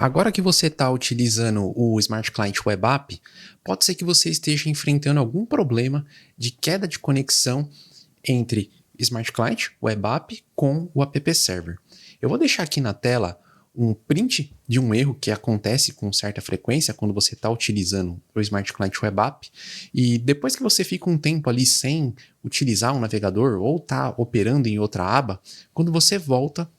Agora que você está utilizando o Smart Client Web App, pode ser que você esteja enfrentando algum problema de queda de conexão entre Smart Client Web App com o App Server. Eu vou deixar aqui na tela um print de um erro que acontece com certa frequência quando você está utilizando o Smart Client Web App, e depois que você fica um tempo ali sem utilizar um navegador ou está operando em outra aba, quando você volta,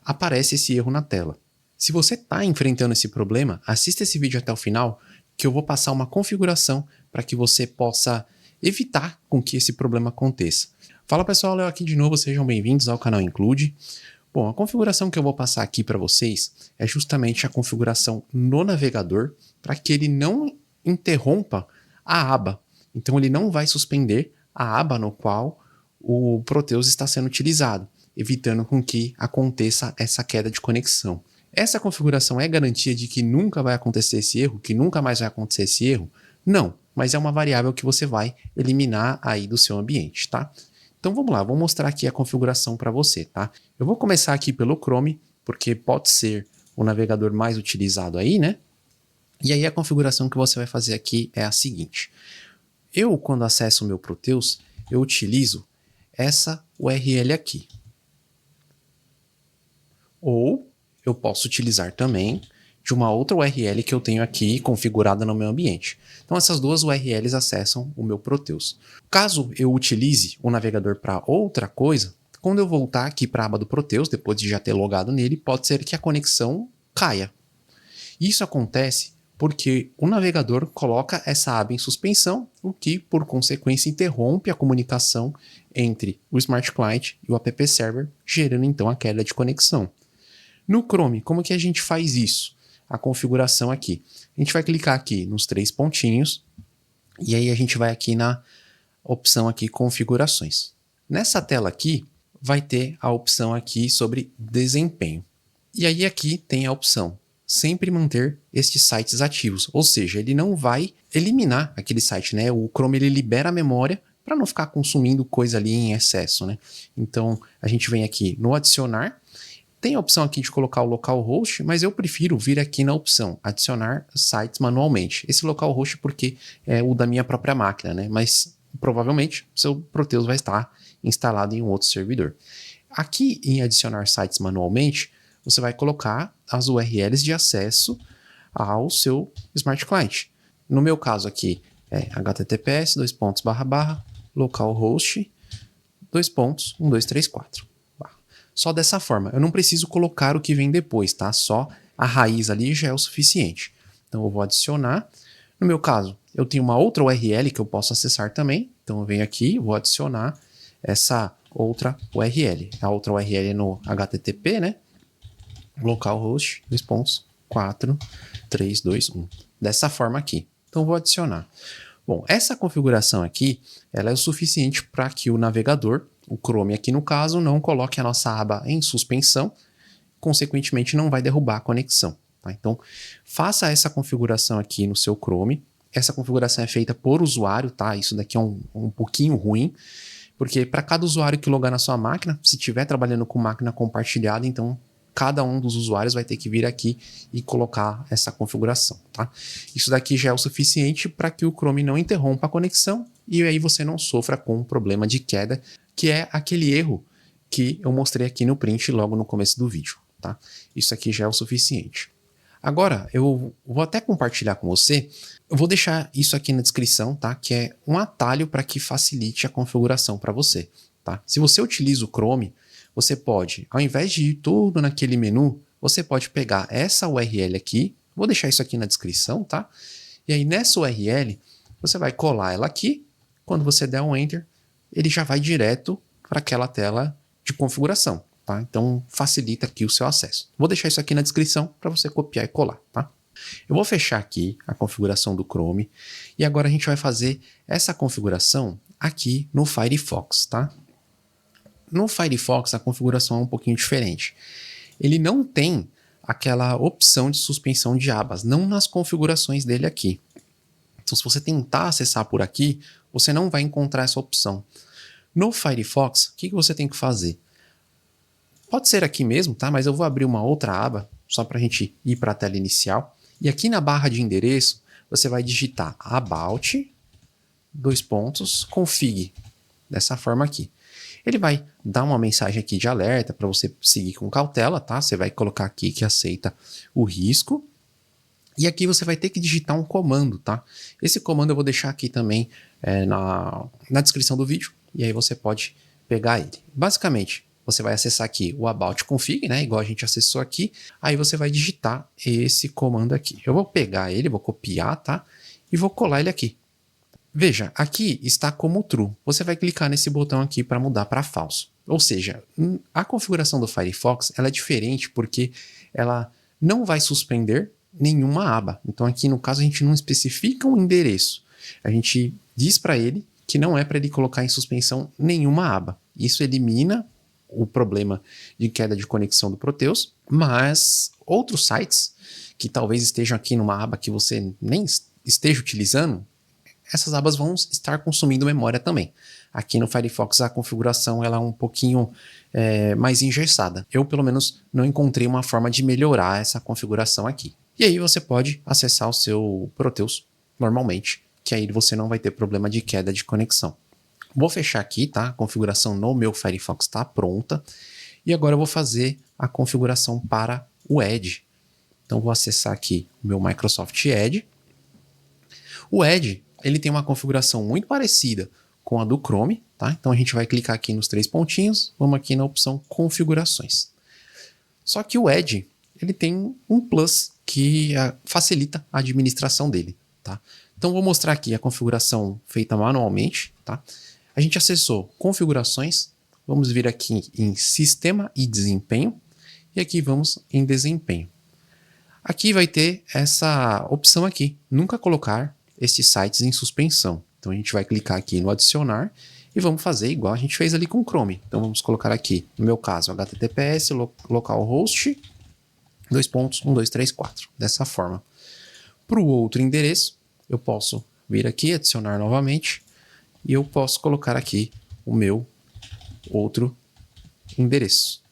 aparece esse erro na tela. Se você está enfrentando esse problema, assista esse vídeo até o final, que eu vou passar uma configuração para que você possa evitar com que esse problema aconteça. Fala pessoal, Léo aqui de novo, sejam bem-vindos ao canal Include. Bom, a configuração que eu vou passar aqui para vocês é justamente a configuração no navegador para que ele não interrompa a aba. Então ele não vai suspender a aba no qual o Proteus está sendo utilizado, evitando com que aconteça essa queda de conexão. Essa configuração é garantia de que nunca vai acontecer esse erro, que nunca mais vai acontecer esse erro? Não, mas é uma variável que você vai eliminar aí do seu ambiente, tá? Então vamos lá, vou mostrar aqui a configuração para você, tá? Eu vou começar aqui pelo Chrome, porque pode ser o navegador mais utilizado aí, né? E aí a configuração que você vai fazer aqui é a seguinte. Eu, quando acesso o meu Proteus, eu utilizo essa URL aqui. Ou eu posso utilizar também de uma outra URL que eu tenho aqui configurada no meu ambiente. Então essas duas URLs acessam o meu Proteus. Caso eu utilize o navegador para outra coisa, quando eu voltar aqui para a aba do Proteus, depois de já ter logado nele, pode ser que a conexão caia. Isso acontece porque o navegador coloca essa aba em suspensão, o que, por consequência, interrompe a comunicação entre o Smart Client e o App Server, gerando então a queda de conexão. No Chrome, como que a gente faz isso? A configuração aqui. A gente vai clicar aqui nos três pontinhos e aí a gente vai aqui na opção aqui configurações. Nessa tela aqui vai ter a opção aqui sobre desempenho. E aí aqui tem a opção sempre manter estes sites ativos, ou seja, ele não vai eliminar aquele site, né? O Chrome ele libera a memória para não ficar consumindo coisa ali em excesso, né? Então a gente vem aqui no adicionar. Tem a opção aqui de colocar o localhost, mas eu prefiro vir aqui na opção adicionar sites manualmente. Esse localhost porque é o da minha própria máquina, né? Mas provavelmente seu Proteus vai estar instalado em um outro servidor. Aqui em adicionar sites manualmente, você vai colocar as URLs de acesso ao seu Smart Client. No meu caso aqui é https://localhost 1234. Só dessa forma, eu não preciso colocar o que vem depois, tá? Só a raiz ali já é o suficiente. Então eu vou adicionar. No meu caso, eu tenho uma outra URL que eu posso acessar também. Então eu venho aqui, vou adicionar essa outra URL. A outra URL é no HTTP, né? Localhost 2.4.3.2.1. Dessa forma aqui. Então eu vou adicionar. Bom, essa configuração aqui, ela é o suficiente para que o navegador, o Chrome aqui no caso, não coloque a nossa aba em suspensão, consequentemente não vai derrubar a conexão. Tá? Então, faça essa configuração aqui no seu Chrome. Essa configuração é feita por usuário, tá? Isso daqui é um pouquinho ruim, porque para cada usuário que logar na sua máquina, se estiver trabalhando com máquina compartilhada, então cada um dos usuários vai ter que vir aqui e colocar essa configuração, tá? Isso daqui já é o suficiente para que o Chrome não interrompa a conexão e aí você não sofra com um problema de queda, que é aquele erro que eu mostrei aqui no print logo no começo do vídeo, tá? Isso aqui já é o suficiente. Agora, eu vou até compartilhar com você, eu vou deixar isso aqui na descrição, tá? Que é um atalho para que facilite a configuração para você, tá? Se você utiliza o Chrome, você pode, ao invés de ir tudo naquele menu, você pode pegar essa URL aqui, vou deixar isso aqui na descrição, tá? E aí nessa URL, você vai colar ela aqui, quando você der um Enter, ele já vai direto para aquela tela de configuração, tá? Então facilita aqui o seu acesso. Vou deixar isso aqui na descrição para você copiar e colar, tá? Eu vou fechar aqui a configuração do Chrome e agora a gente vai fazer essa configuração aqui no Firefox, tá? No Firefox a configuração é um pouquinho diferente. Ele não tem aquela opção de suspensão de abas, não nas configurações dele aqui. Então se você tentar acessar por aqui, você não vai encontrar essa opção. No Firefox, o que você tem que fazer? Pode ser aqui mesmo, tá? Mas eu vou abrir uma outra aba só para a gente ir para a tela inicial. E aqui na barra de endereço, você vai digitar about, config, dessa forma aqui. Ele vai dar uma mensagem aqui de alerta para você seguir com cautela, tá? Você vai colocar aqui que aceita o risco. E aqui você vai ter que digitar um comando, tá? Esse comando eu vou deixar aqui também na descrição do vídeo. E aí você pode pegar ele. Basicamente, você vai acessar aqui o about config, né? Igual a gente acessou aqui. Aí você vai digitar esse comando aqui. Eu vou pegar ele, vou copiar, tá? E vou colar ele aqui. Veja, aqui está como true. Você vai clicar nesse botão aqui para mudar para falso. Ou seja, a configuração do Firefox ela é diferente porque ela não vai suspender nenhuma aba. Então aqui no caso a gente não especifica um endereço. A gente diz para ele que não é para ele colocar em suspensão nenhuma aba. Isso elimina o problema de queda de conexão do Proteus, mas outros sites que talvez estejam aqui numa aba que você nem esteja utilizando, essas abas vão estar consumindo memória também. Aqui no Firefox a configuração ela é um pouquinho mais engessada. Eu, pelo menos, não encontrei uma forma de melhorar essa configuração aqui. E aí você pode acessar o seu Proteus normalmente, que aí você não vai ter problema de queda de conexão. Vou fechar aqui, tá? A configuração no meu Firefox está pronta. E agora eu vou fazer a configuração para o Edge. Então vou acessar aqui o meu Microsoft Edge. O Edge ele tem uma configuração muito parecida com a do Chrome, tá? Então a gente vai clicar aqui nos 3 pontinhos, vamos aqui na opção configurações. Só que o Edge, ele tem um plus que facilita a administração dele, tá? Então vou mostrar aqui a configuração feita manualmente, tá? A gente acessou configurações, vamos vir aqui em sistema e desempenho, e aqui vamos em desempenho. Aqui vai ter essa opção aqui, nunca colocar estes sites em suspensão. Então a gente vai clicar aqui no adicionar e vamos fazer igual a gente fez ali com o Chrome. Então vamos colocar aqui, no meu caso, https localhost 2.1234, dessa forma. Para o outro endereço, eu posso vir aqui, adicionar novamente, e eu posso colocar aqui o meu outro endereço,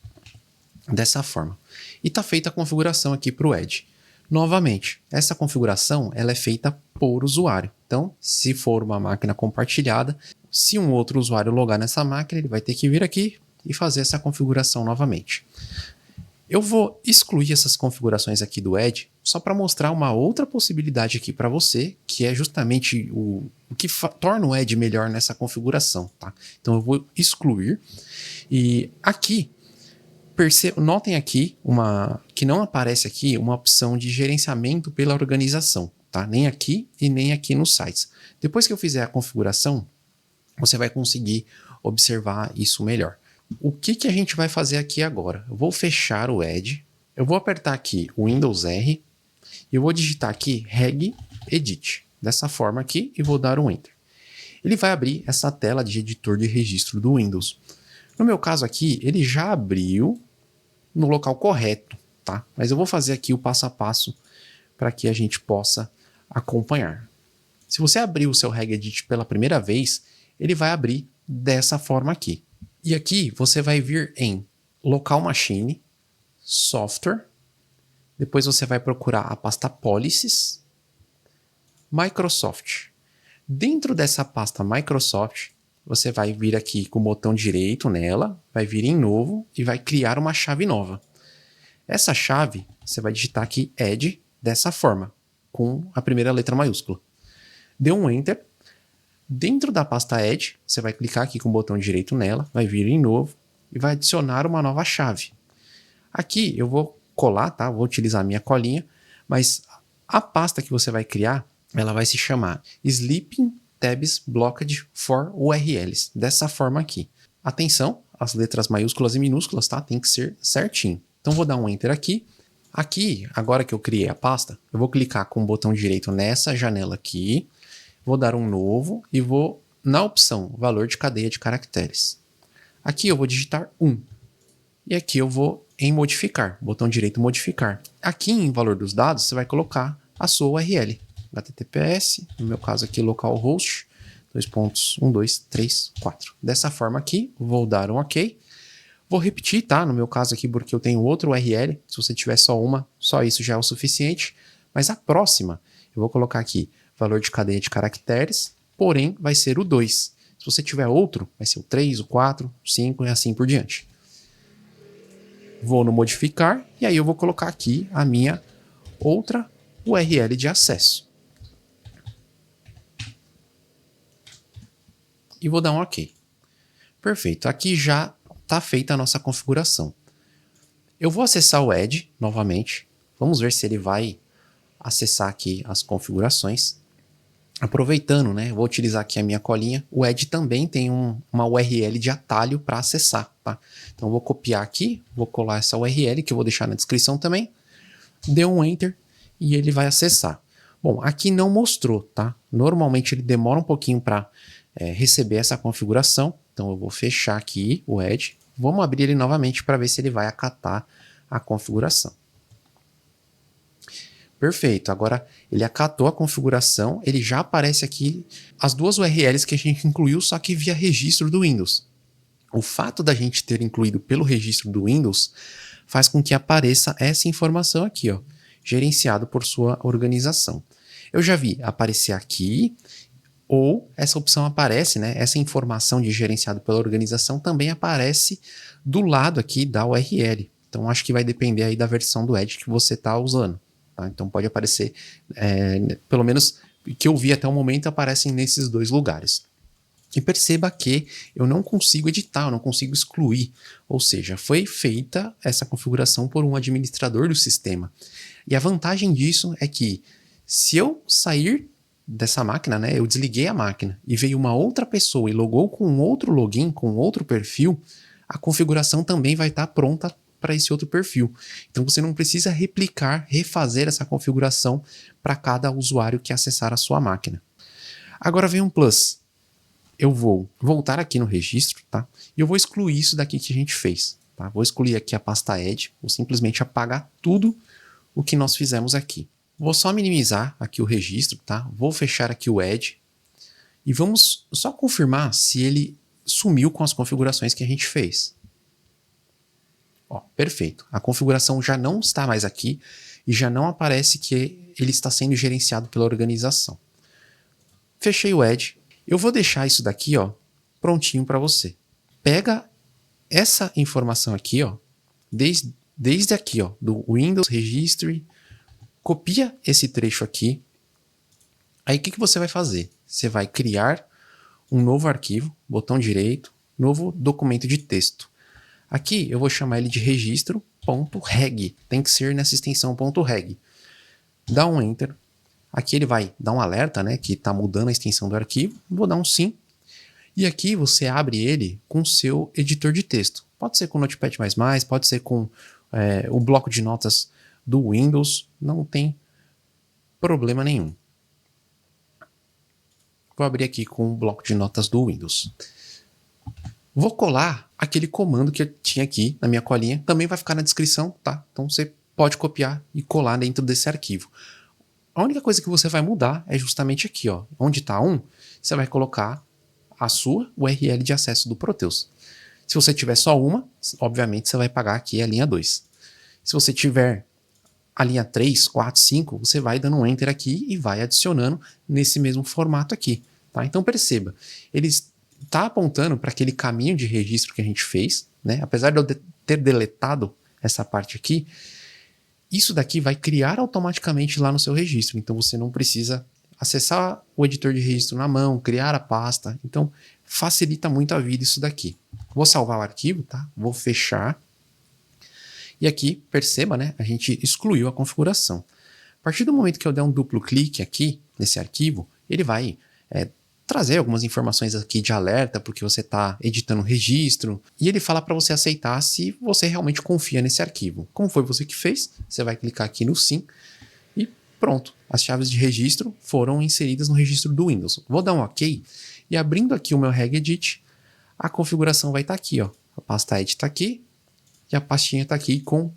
dessa forma. E está feita a configuração aqui para o Edge. Novamente, essa configuração ela é feita por usuário. Então, se for uma máquina compartilhada, se um outro usuário logar nessa máquina, ele vai ter que vir aqui e fazer essa configuração novamente. Eu vou excluir essas configurações aqui do Edge só para mostrar uma outra possibilidade aqui para você, que é justamente o que torna o Edge melhor nessa configuração, tá? Então eu vou excluir e aqui notem aqui que não aparece aqui uma opção de gerenciamento pela organização, tá? Nem aqui e nem aqui nos sites. Depois que eu fizer a configuração, você vai conseguir observar isso melhor. O que a gente vai fazer aqui agora? Eu vou fechar o Edge, eu vou apertar aqui o Windows R e eu vou digitar aqui reg edit, dessa forma aqui, e vou dar um Enter. Ele vai abrir essa tela de editor de registro do Windows. No meu caso aqui, ele já abriu no local correto, tá? Mas eu vou fazer aqui o passo a passo para que a gente possa acompanhar. Se você abrir o seu regedit pela primeira vez, ele vai abrir dessa forma aqui. E aqui você vai vir em Local Machine, Software, depois você vai procurar a pasta Policies, Microsoft. Dentro dessa pasta Microsoft, você vai vir aqui com o botão direito nela, vai vir em novo e vai criar uma chave nova. Essa chave, você vai digitar aqui Edge dessa forma, com a primeira letra maiúscula. Dê um Enter. Dentro da pasta Edge, você vai clicar aqui com o botão direito nela, vai vir em novo e vai adicionar uma nova chave. Aqui eu vou colar, tá? Vou utilizar a minha colinha, mas a pasta que você vai criar, ela vai se chamar Sleeping Tabs Blocked for URLs, dessa forma aqui. Atenção, as letras maiúsculas e minúsculas, tá? Tem que ser certinho. Então vou dar um Enter aqui. Aqui, agora que eu criei a pasta, eu vou clicar com o botão direito nessa janela aqui, vou dar um novo e vou na opção valor de cadeia de caracteres. Aqui eu vou digitar 1 e aqui eu vou em modificar, botão direito modificar. Aqui em valor dos dados você vai colocar a sua URL. HTTPS, no meu caso aqui localhost 2.1234. Dessa forma aqui, vou dar um OK. Vou repetir, tá? No meu caso aqui, porque eu tenho outro URL. Se você tiver só uma, só isso já é o suficiente. Mas a próxima, eu vou colocar aqui valor de cadeia de caracteres, porém vai ser o 2. Se você tiver outro, vai ser o 3, o 4, o 5 e assim por diante. Vou no modificar e aí eu vou colocar aqui a minha outra URL de acesso. E vou dar um OK. Perfeito. Aqui já está feita a nossa configuração. Eu vou acessar o Edge novamente. Vamos ver se ele vai acessar aqui as configurações. Aproveitando, né? Vou utilizar aqui a minha colinha. O Edge também tem uma URL de atalho para acessar, tá? Então eu vou copiar aqui, vou colar essa URL que eu vou deixar na descrição também. Deu um Enter e ele vai acessar. Bom, aqui não mostrou, tá? Normalmente ele demora um pouquinho para receber essa configuração. Então eu vou fechar aqui o Edge. Vamos abrir ele novamente para ver se ele vai acatar a configuração. Perfeito, agora ele acatou a configuração, ele já aparece aqui as duas URLs que a gente incluiu, só que via registro do Windows. O fato da gente ter incluído pelo registro do Windows faz com que apareça essa informação aqui, ó, gerenciado por sua organização. Eu já vi aparecer aqui, ou essa opção aparece, né? Essa informação de gerenciado pela organização também aparece do lado aqui da URL. Então acho que vai depender aí da versão do Edge que você está usando. Então pode aparecer, pelo menos que eu vi até o momento, aparecem nesses dois lugares. E perceba que eu não consigo editar, eu não consigo excluir. Ou seja, foi feita essa configuração por um administrador do sistema. E a vantagem disso é que se eu sair dessa máquina, né, eu desliguei a máquina e veio uma outra pessoa e logou com outro login, com outro perfil, a configuração também vai estar pronta para esse outro perfil. Então você não precisa replicar, refazer essa configuração para cada usuário que acessar a sua máquina. Agora vem um plus. Eu vou voltar aqui no registro, tá? E eu vou excluir isso daqui que a gente fez, tá? Vou excluir aqui a pasta Edge, vou simplesmente apagar tudo o que nós fizemos aqui. Vou só minimizar aqui o registro, tá? Vou fechar aqui o Edge e vamos só confirmar se ele sumiu com as configurações que a gente fez. Ó, perfeito. A configuração já não está mais aqui e já não aparece que ele está sendo gerenciado pela organização. Fechei o Edge. Eu vou deixar isso daqui, ó, prontinho para você. Pega essa informação aqui, ó, desde aqui, ó, do Windows Registry, copia esse trecho aqui. Aí o que você vai fazer? Você vai criar um novo arquivo, botão direito, novo documento de texto. Aqui eu vou chamar ele de registro.reg. Tem que ser nessa extensão .reg. Dá um Enter. Aqui ele vai dar um alerta, né, que está mudando a extensão do arquivo. Vou dar um sim. E aqui você abre ele com o seu editor de texto. Pode ser com o Notepad++, pode ser com o bloco de notas do Windows. Não tem problema nenhum. Vou abrir aqui com o bloco de notas do Windows. Vou colar aquele comando que eu tinha aqui na minha colinha. Também vai ficar na descrição, tá? Então você pode copiar e colar dentro desse arquivo. A única coisa que você vai mudar é justamente aqui, ó. Onde está 1, você vai colocar a sua URL de acesso do Proteus. Se você tiver só uma, obviamente você vai pagar aqui a linha 2. Se você tiver a linha 3, 4, 5, você vai dando um Enter aqui e vai adicionando nesse mesmo formato aqui, tá? Então perceba, ele está apontando para aquele caminho de registro que a gente fez, né? Apesar de eu ter deletado essa parte aqui, isso daqui vai criar automaticamente lá no seu registro. Então você não precisa acessar o editor de registro na mão, criar a pasta. Então facilita muito a vida isso daqui. Vou salvar o arquivo, tá? Vou fechar. E aqui, perceba, né? A gente excluiu a configuração. A partir do momento que eu der um duplo clique aqui nesse arquivo, ele vai trazer algumas informações aqui de alerta, porque você está editando o registro, e ele fala para você aceitar se você realmente confia nesse arquivo. Como foi você que fez, você vai clicar aqui no sim, e pronto, as chaves de registro foram inseridas no registro do Windows. Vou dar um OK, e abrindo aqui o meu regedit, a configuração vai estar aqui, ó. A pasta Edge está aqui, e a pastinha está aqui com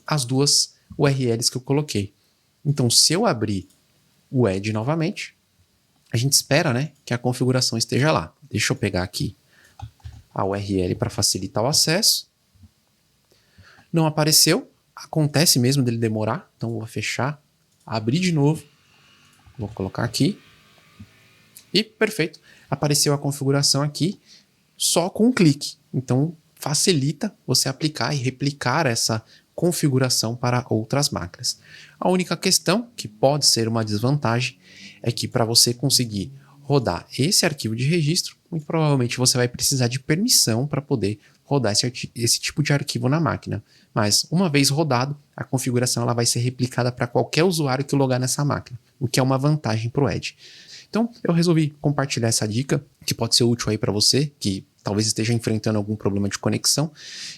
as duas URLs que eu coloquei. Então, se eu abrir o Edge novamente, a gente espera, né, que a configuração esteja lá. Deixa eu pegar aqui a URL para facilitar o acesso. Não apareceu, acontece mesmo dele demorar, então vou fechar, abrir de novo, vou colocar aqui e perfeito, apareceu a configuração aqui só com um clique. Então facilita você aplicar e replicar essa configuração para outras máquinas. A única questão, que pode ser uma desvantagem, é que para você conseguir rodar esse arquivo de registro, muito provavelmente você vai precisar de permissão para poder rodar esse tipo de arquivo na máquina. Mas uma vez rodado, a configuração ela vai ser replicada para qualquer usuário que logar nessa máquina, o que é uma vantagem para o Edge. Então eu resolvi compartilhar essa dica, que pode ser útil aí para você, que talvez esteja enfrentando algum problema de conexão,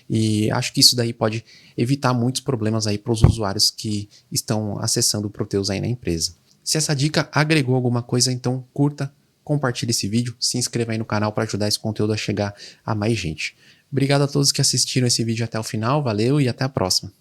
e acho que isso daí pode evitar muitos problemas aí para os usuários que estão acessando o Proteus aí na empresa. Se essa dica agregou alguma coisa, então curta, compartilhe esse vídeo, se inscreva aí no canal para ajudar esse conteúdo a chegar a mais gente. Obrigado a todos que assistiram esse vídeo até o final, valeu e até a próxima.